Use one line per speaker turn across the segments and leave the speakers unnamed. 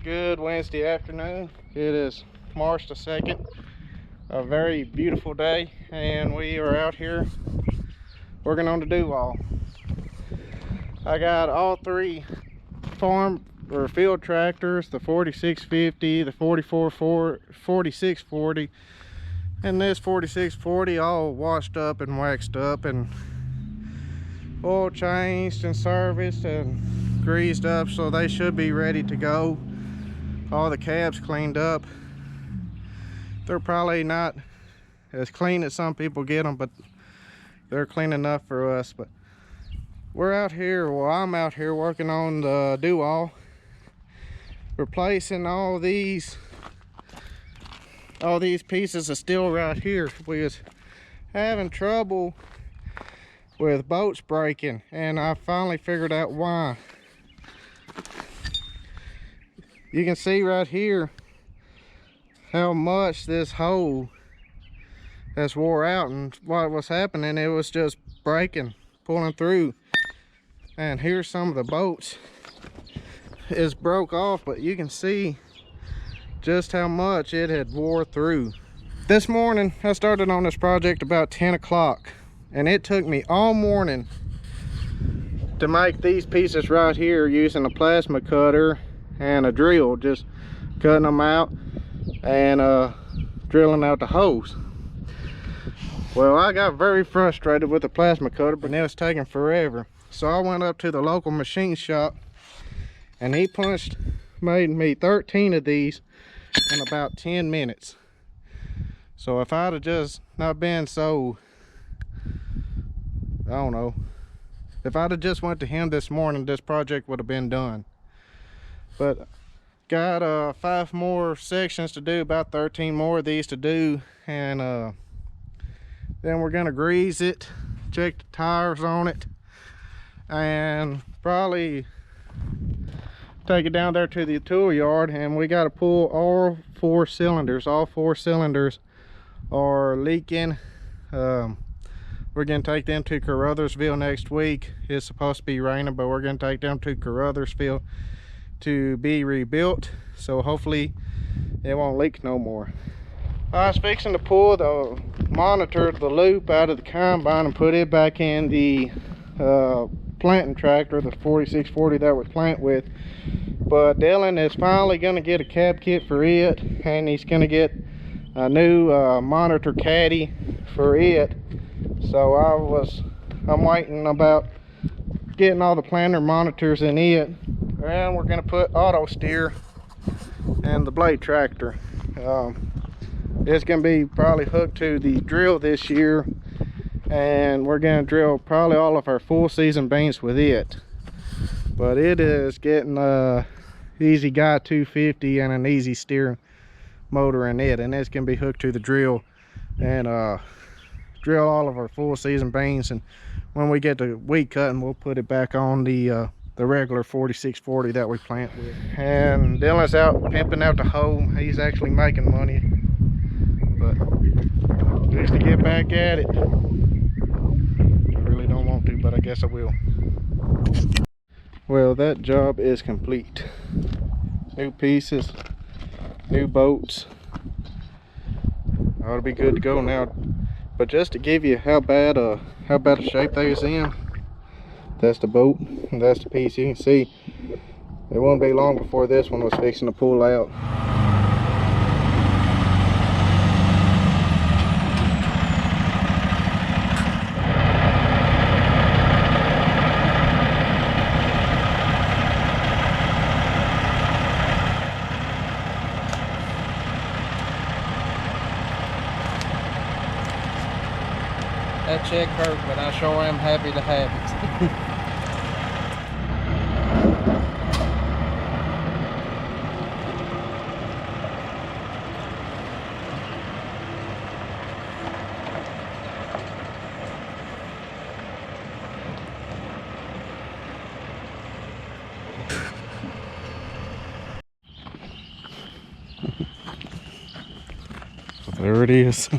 Good Wednesday afternoon. It is March the 2nd, a very beautiful day, and we are out here working on the do-all. I got all three farm or field tractors, the 4650, the 4640, and this 4640, all washed up and waxed up and oil changed and serviced and greased up, so they should be ready to go. All the cabs cleaned up. They're probably not as clean as some people get them, but they're clean enough for us. But we're out here, well, I'm out here working on the do-all, replacing all these pieces of steel right here. We was having trouble with boats breaking, and I finally figured out why. You can see right here how much this hole has wore out, and what was happening, it was just breaking, pulling through. And here's some of the boats is broke off, but you can see just how much it had wore through. This morning I started on this project about 10 o'clock, and it took me all morning to make these pieces right here using a plasma cutter and a drill, just cutting them out and drilling out the holes. Well, I got very frustrated with the plasma cutter, but it was taking forever. So I went up to the local machine shop, and he made me 13 of these in about 10 minutes. So if I'd have just not been so, I don't know, if I'd have just went to him this morning, this project would have been done. But got 5 more sections to do, about 13 more of these to do, and then we're gonna grease it, check the tires on it, and probably take it down there to the tool yard, and we got to pull all 4 cylinders. All 4 cylinders are leaking. We're gonna take them to Caruthersville next week. It's supposed to be raining, but we're gonna take them to Caruthersville to be rebuilt, so hopefully it won't leak no more. I was fixing to pull the monitor, the loop, out of the combine and put it back in the planting tractor, the 4640 that we plant with. But Dylan is finally going to get a cab kit for it, and he's going to get a new monitor caddy for it. So I'm waiting about getting all the planter monitors in it, and we're going to put auto steer and the blade tractor. It's going to be probably hooked to the drill this year, and we're going to drill probably all of our full season beans with it. But it is getting a easy guy 250 and an easy steer motor in it, and it's going to be hooked to the drill and drill all of our full season beans. And when we get to wheat cutting, we'll put it back on the regular 4640 that we plant with. And Dylan's out pimping out the hoe. He's actually making money, but just to get back at it, I really don't want to, but I guess I will. Well, that job is complete. New pieces, new boats. Ought to be good to go now. But just to give you how bad a shape they was in, that's the boat, and that's the piece. You can see it won't be long before this one was fixing to pull out. That check hurt, but I sure am happy to have it. There it is.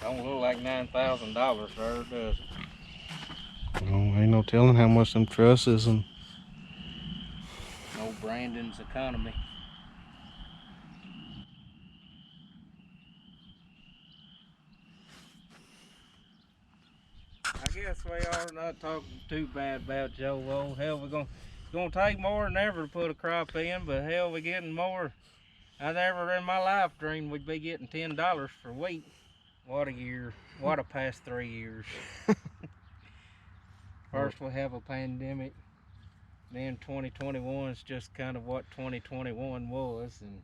Don't look like 9 $9,000 there, does it?
Oh, ain't no telling how much them trusses and
No Brandon's economy. I guess we are not talking too bad about Joe. Oh, hell, we're gonna take more than ever to put a crop in, but hell, we're getting more. I never in my life dreamed we'd be getting $10 for wheat. What a year. What a past 3 years. First we have a pandemic, then 2021 is just kind of what 2021 was, and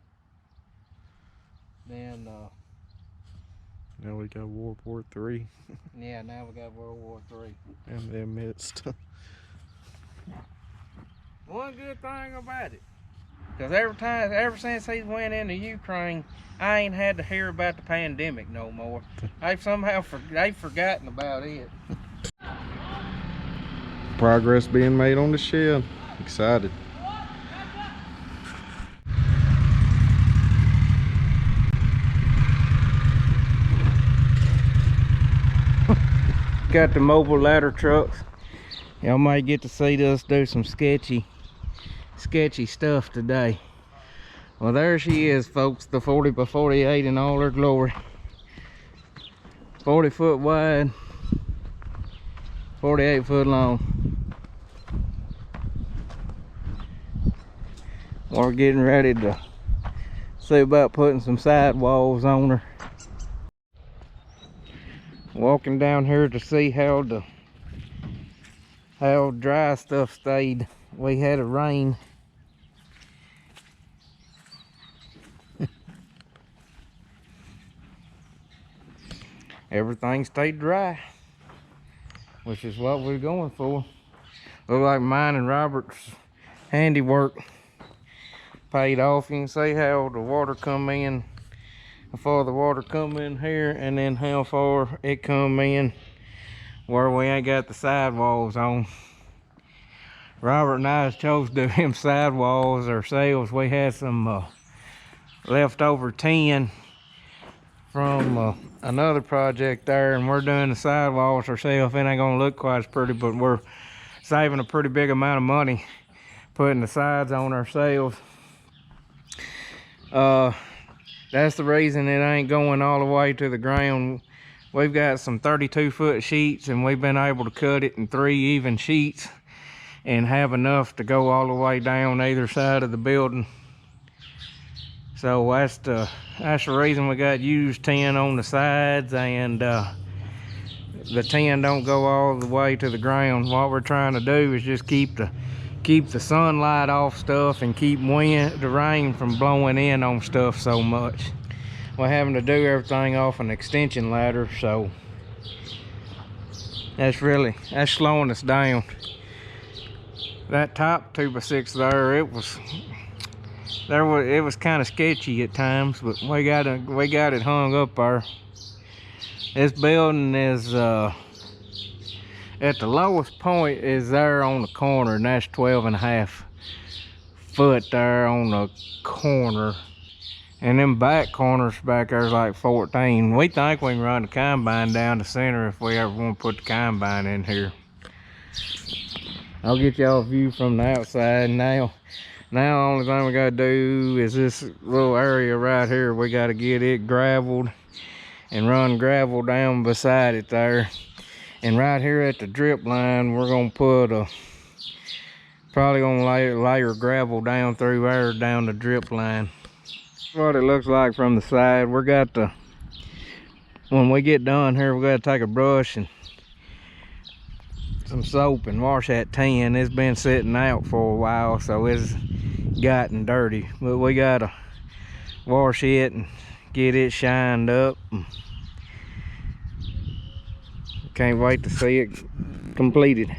then
now we got World War III.
yeah, now we got World War III.
In their midst.
One good thing about it, because ever since he went into Ukraine, I ain't had to hear about the pandemic no more. They've forgotten about it.
Progress being made on the shed. Excited.
Got the mobile ladder trucks. Y'all might get to see us do some sketchy stuff today. Well, there she is, folks, the 40 by 48 in all her glory. 40 foot wide, 48 foot long. We're getting ready to see about putting some sidewalls on her. Walking down here to see how dry stuff stayed. We had a rain. Everything stayed dry, which is what we're going for. Look like mine and Robert's handiwork paid off. You can see how the water come in, how far the water come in here, and then how far it come in where we ain't got the sidewalls on. Robert and I chose to do them sidewalls ourselves. We had some leftover tin from another project there, and we're doing the sidewalls ourselves. It ain't gonna look quite as pretty, but we're saving a pretty big amount of money putting the sides on ourselves. That's the reason it ain't going all the way to the ground. We've got some 32-foot sheets, and we've been able to cut it in 3 even sheets and have enough to go all the way down either side of the building. So that's the reason we got used tin on the sides, and the tin don't go all the way to the ground. What we're trying to do is just keep the sunlight off stuff and keep the rain from blowing in on stuff so much. We're having to do everything off an extension ladder, so that's slowing us down. That top 2x6 there, it was kind of sketchy at times, but we got it hung up there. This building is at the lowest point is there on the corner, and that's 12.5 foot there on the corner, and them back corners back there's like 14. We think we can run the combine down the center if we ever want to put the combine in here. I'll get y'all a view from the outside now. Now the only thing we gotta do is this little area right here. We gotta get it graveled and run gravel down beside it there. And right here at the drip line, we're gonna put probably gonna layer gravel down through there down the drip line. What it looks like from the side. When we get done here, we gotta take a brush and some soap and wash that tin. It's been sitting out for a while, so it's gotten dirty, but we gotta wash it and get it shined up. Can't wait to see it completed.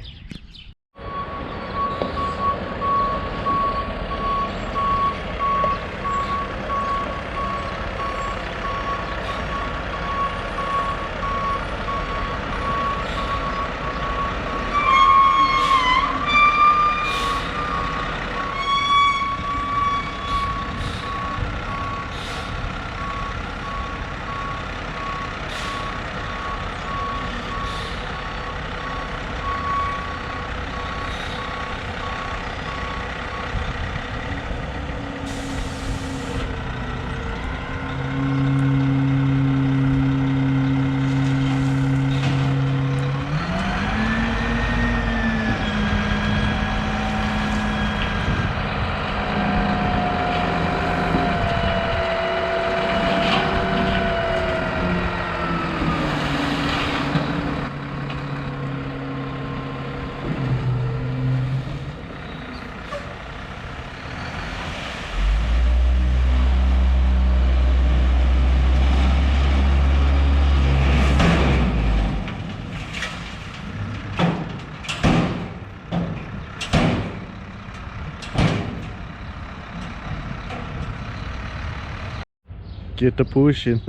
Get to pushing.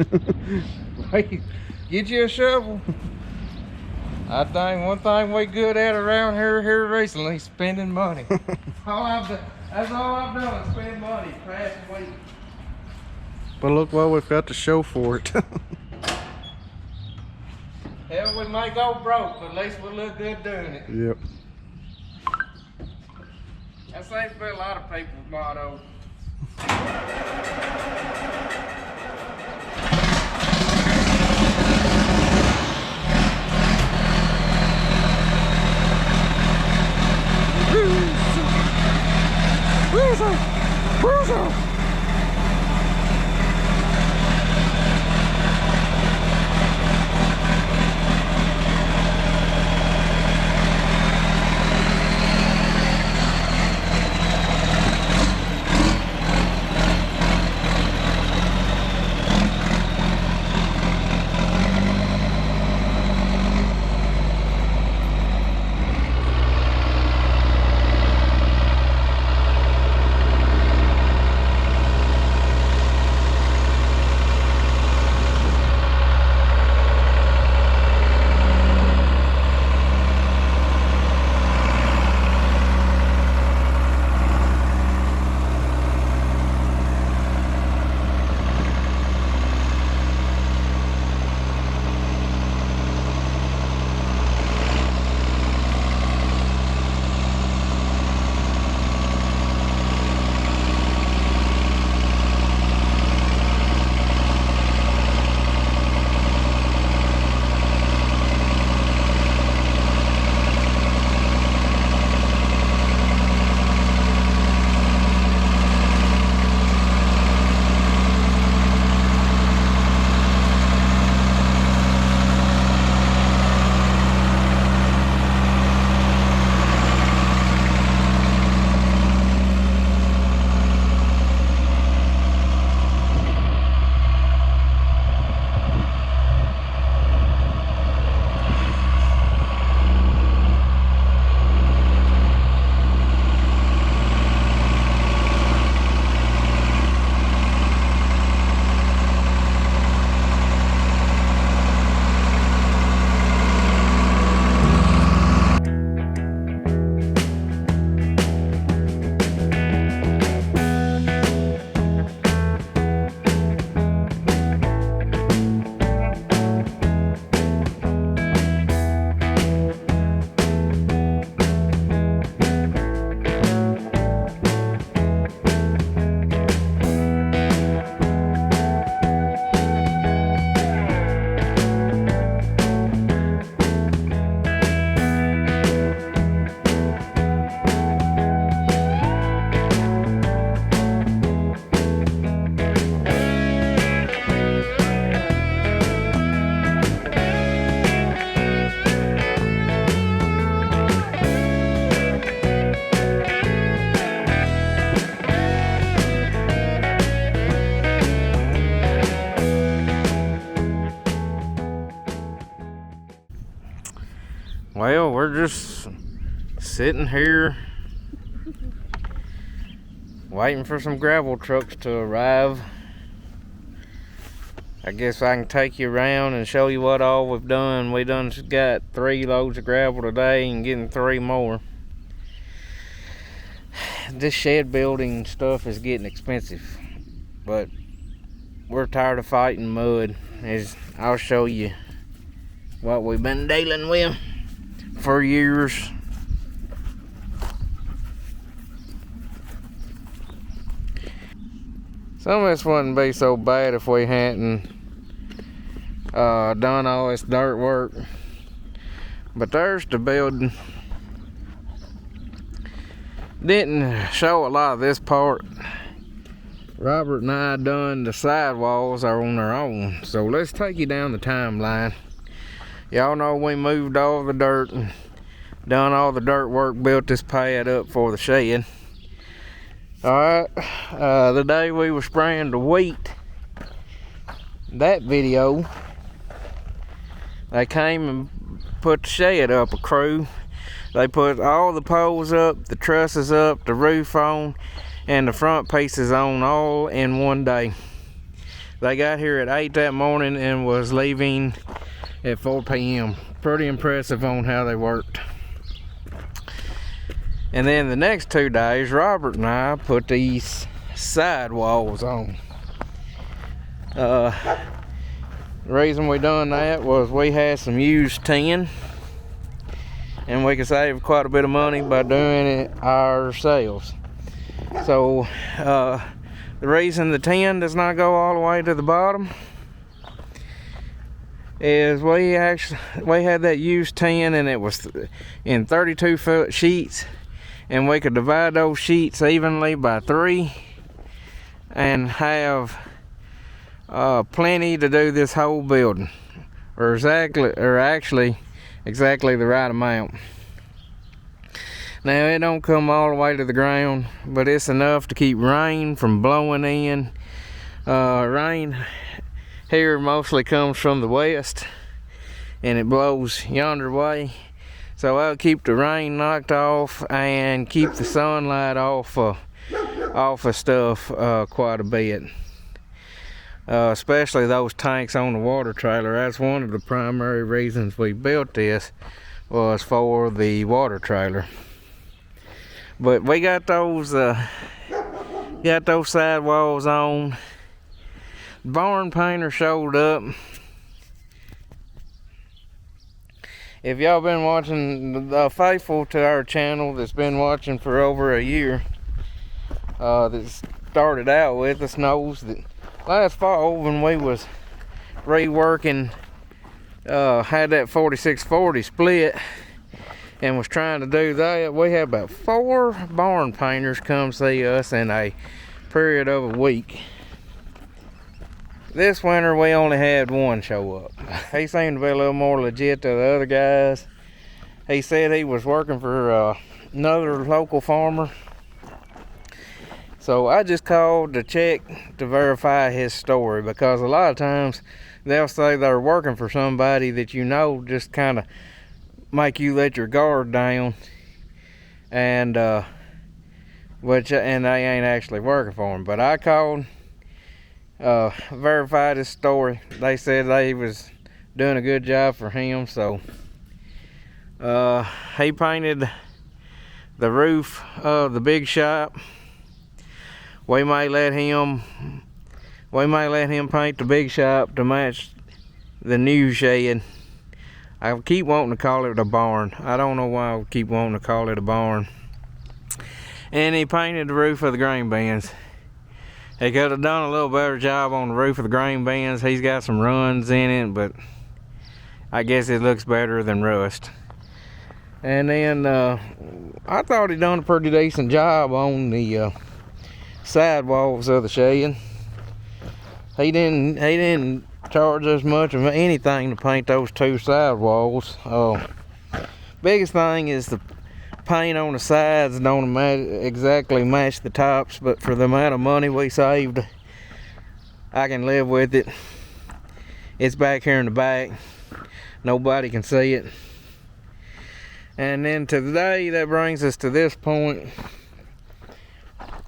Hey, get you a shovel. I think one thing we good at around here recently, spending money. That's all I've done, is spend money past week.
But look what we've got to show for it.
Hell, we may go broke, but at least we look good doing it.
Yep.
That seems to be a lot of people's motto. Well, we're just sitting here waiting for some gravel trucks to arrive. I guess I can take you around and show you what all we've done. We done got 3 loads of gravel today and getting 3 more. This shed building stuff is getting expensive, but we're tired of fighting mud. I'll show you what we've been dealing with for years. Some of this wouldn't be so bad if we hadn't done all this dirt work. But there's the building. Didn't show a lot of this part. Robert and I done the sidewalls are on their own. So let's take you down the timeline. Y'all know we moved all the dirt and done all the dirt work, built this pad up for the shed. Alright, the day we were spraying the wheat, that video, they came and put the shed up, a crew. They put all the poles up, the trusses up, the roof on, and the front pieces on all in one day. They got here at 8 that morning and was leaving at 4 p.m. Pretty impressive on how they worked. And then the next 2 days, Robert and I put these sidewalls on. The reason we done that was we had some used tin, and we could save quite a bit of money by doing it ourselves. So the reason the tin does not go all the way to the bottom is we had that used tin, and it was in 32-foot sheets, and we could divide those sheets evenly by 3 and have plenty to do this whole building, or actually exactly the right amount. Now, it don't come all the way to the ground, but it's enough to keep rain from blowing in. Rain here mostly comes from the west, and it blows yonder way, so I'll keep the rain knocked off and keep the sunlight off of stuff quite a bit. Especially those tanks on the water trailer. That's one of the primary reasons we built this, was for the water trailer. But we got those sidewalls on. Barn painter showed up. If y'all been watching, faithful to our channel that's been watching for over a year, that started out with us, knows that last fall when we was reworking, had that 4640 split and was trying to do that, we had about 4 barn painters come see us in a period of a week. This winter we only had 1 show up. He seemed to be a little more legit than the other guys. He said he was working for another local farmer. So I just called to check to verify his story, because a lot of times they'll say they're working for somebody that you know just kind of make you let your guard down, and they ain't actually working for him. But I called, verified his story. They said they was doing a good job for him, so he painted the roof of the big shop. We may let him paint the big shop to match the new shed. I keep wanting to call it a barn. I don't know why I keep wanting to call it a barn. And he painted the roof of the grain bins. He could have done a little better job on the roof of the grain bins. He's got some runs in it, but I guess it looks better than rust. And then I thought he done a pretty decent job on the sidewalls of the shed. He didn't charge us much of anything to paint those 2 sidewalls. Biggest thing is the paint on the sides don't exactly match the tops, but for the amount of money we saved, I can live with it. It's back here in the back, nobody can see it. And then today, that brings us to this point.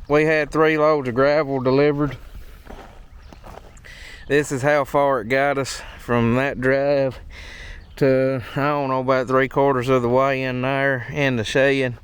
We had 3 loads of gravel delivered. This is how far it got us from that drive to, I don't know, about 3/4 of the way in there in the shed.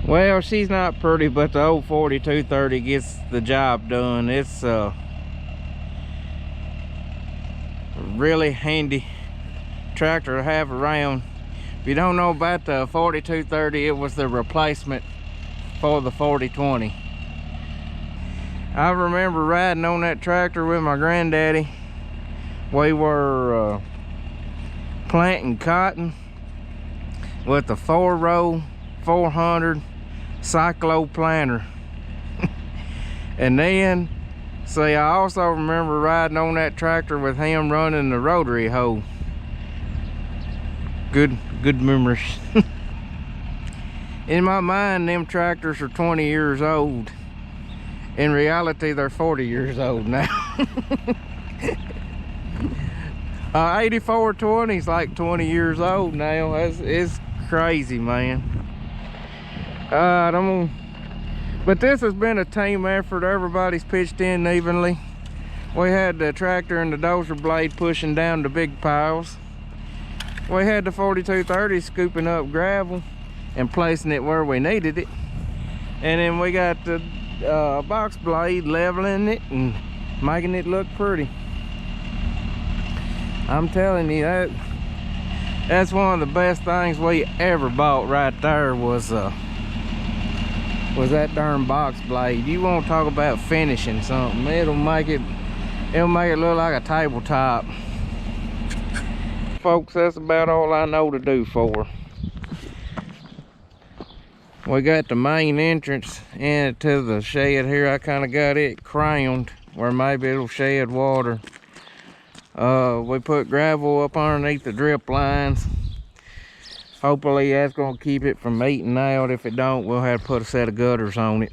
Well, she's not pretty, but the old 4230 gets the job done. It's really handy tractor to have around. If you don't know about the 4230, it was the replacement for the 4020. I remember riding on that tractor with my granddaddy. We were planting cotton with a 4-row 400 cyclo planter. And then see, I also remember riding on that tractor with him running the rotary hoe. Good memories. In my mind, them tractors are 20 years old. In reality, they're 40 years old now. 8420's like 20 years old now. It's crazy, man. But this has been a team effort. Everybody's pitched in evenly. We had the tractor and the dozer blade pushing down the big piles. We had the 4230 scooping up gravel and placing it where we needed it. And then we got the box blade leveling it and making it look pretty. I'm telling you, that's one of the best things we ever bought right there was that darn box blade. You want to talk about finishing something, it'll make it look like a tabletop. Folks, that's about all I know to do for her. We got the main entrance into the shed here. I kind of got it crowned where maybe it'll shed water. We put gravel up underneath the drip lines. Hopefully that's going to keep it from eating out. If it don't, we'll have to put a set of gutters on it.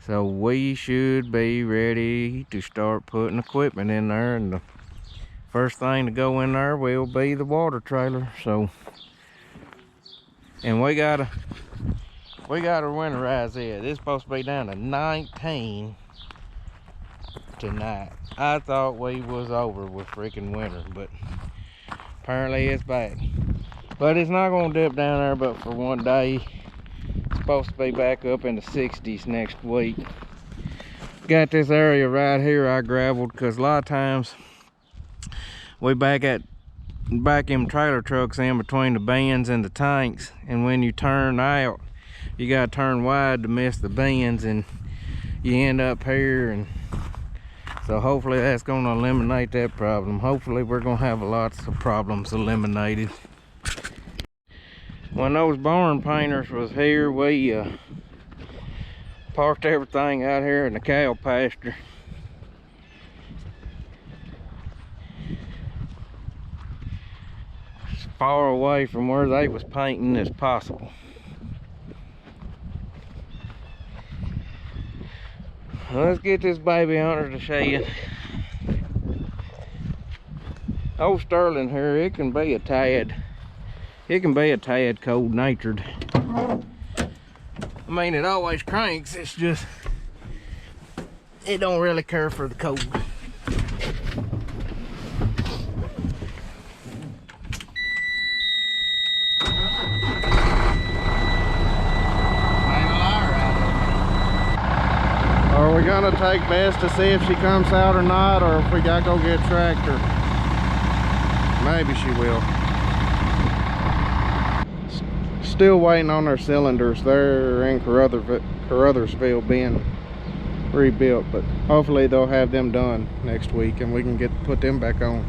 So we should be ready to start putting equipment in there, and the first thing to go in there will be the water trailer. So, and we gotta winterize it. It's supposed to be down to 19 tonight. I thought we was over with freaking winter, but apparently it's back. But it's not gonna dip down there but for one day. It's supposed to be back up in the 60s next week. Got this area right here I gravelled because a lot of times we back in trailer trucks in between the bins and the tanks, and when you turn out you gotta turn wide to miss the bins and you end up here. And so hopefully that's gonna eliminate that problem. Hopefully we're gonna have lots of problems eliminated. When those barn painters was here, we parked everything out here in the cow pasture. As far away from where they was painting as possible. Let's get this baby under the shed. Old Sterling here, it can be a tad cold natured. I mean, it always cranks, it's just it don't really care for the cold.
Are we gonna take Bess to see if she comes out or not, or if we gotta go get a tractor? Maybe she will. Still waiting on our cylinders. They're in Carruthersville being rebuilt, but hopefully they'll have them done next week and we can put them back on.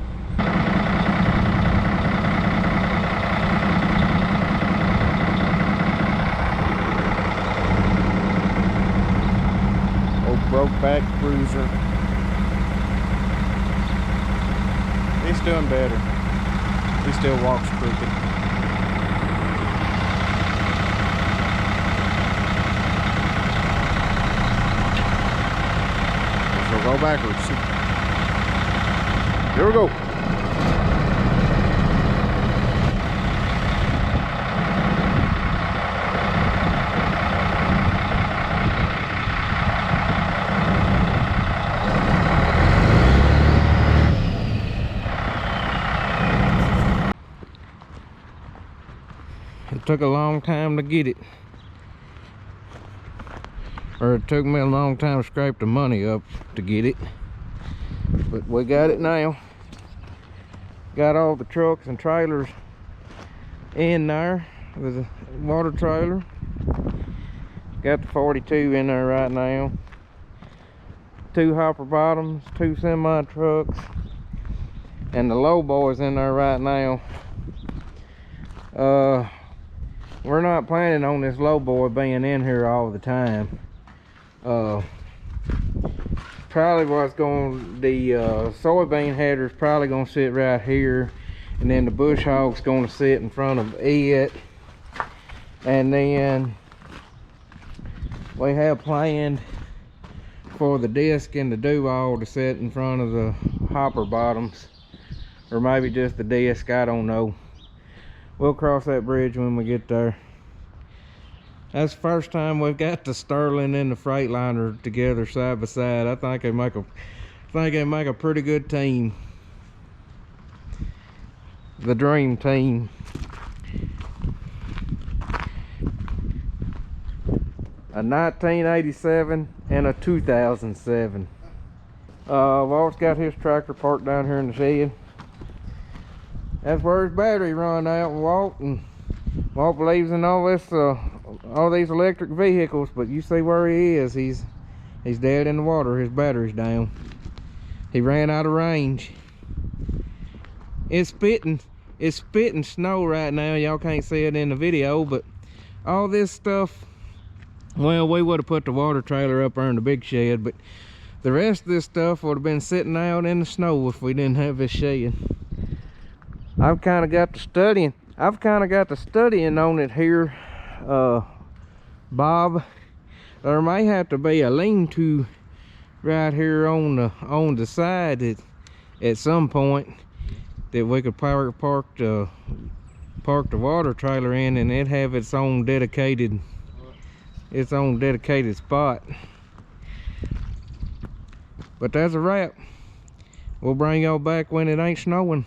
Brokeback cruiser. He's doing better. He still walks crooked. So go backwards. Here we go.
It took a long time to get it. or it took me a long time to scrape the money up to get it, but we got it now. Got all the trucks and trailers in there with a water trailer. Got the 42 in there right now. 2 hopper bottoms, 2 semi trucks, and the low boy's in there right now. We're not planning on this low boy being in here all the time. Probably what's going, the soybean header's probably gonna sit right here, and then the bush hog's gonna sit in front of it, and then we have planned for the disc and the do-all to sit in front of the hopper bottoms, or maybe just the disc, I don't know. We'll cross that bridge when we get there. That's the first time we've got the Sterling and the Freightliner together side by side. I think they make a pretty good team. The dream team. A 1987 and a 2007. Walt's got his tractor parked down here in the shed. That's where his battery run out, Walt, and Walt believes in all this, all these electric vehicles, but you see where he is. He's dead in the water. His battery's down. He ran out of range. It's spitting snow right now. Y'all can't see it in the video, but all this stuff, well, we would have put the water trailer up there in the big shed, but the rest of this stuff would have been sitting out in the snow if we didn't have this shed. I've kind of got to studying on it here, Bob. There may have to be a lean-to right here on the side at some point that we could park the water trailer in, and it have its own dedicated spot. But that's a wrap. We'll bring y'all back when it ain't snowing.